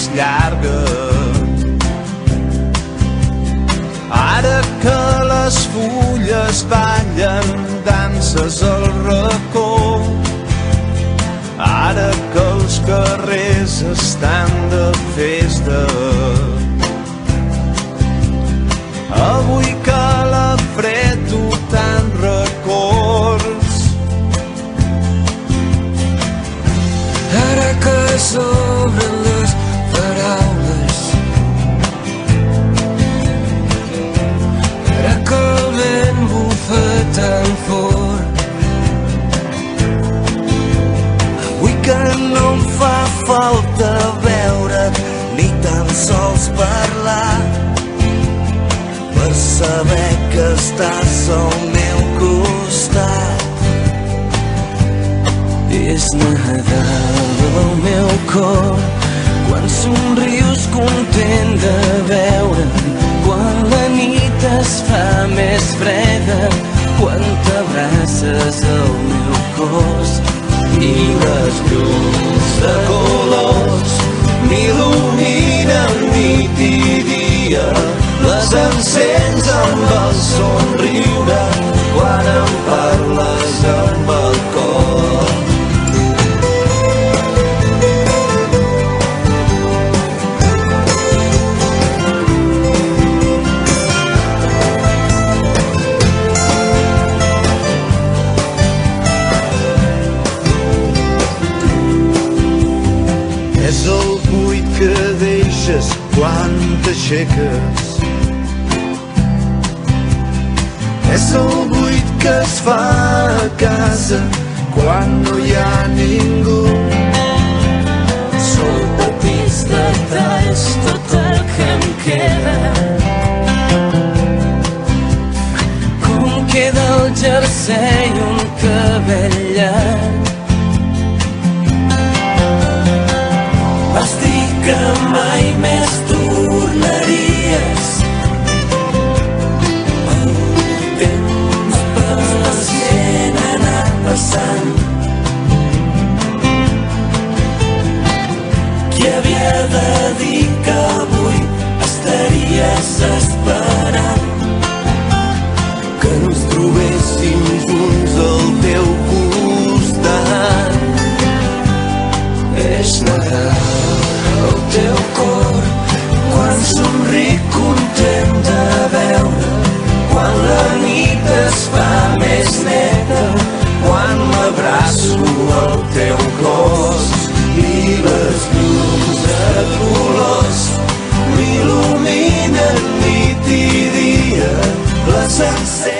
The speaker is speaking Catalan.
més llarga. Ara que les fulles ballen danses al racó, ara que els carrers estan de festa, avui que la fred tu te'n records, ara que s'obren les paraules, ara que el vent bufa tan fort, avui que no em fa falta veure't ni tan sols parlar, per saber que estàs al meu costat. és Nadal al meu cor, quan somrius content de veure'm, quan la nit es fa més freda, quan t'abraces al meu cos i les llums de colors m'il·luminen nit i dia, les encens amb el somriure quan em parles amb el cor. És el buit que deixes quan t'aixeques, és el buit que es fa a casa quan no hi ha ningú. Són petits detalls tot el que em queda, com queda el jersei i un cabell llarg. Vas dir que mai més tornaries, el temps pacient ha anat passant. Qui havia de dir que avui estaries esperant Que ens trobéssim junts al teu costat. és Nadal al teu cor, quan somric content de veure, quan la nit es fa més neta, quan m'abraço al teu cos i les llums de colors m'il·luminen nit i dia, les encens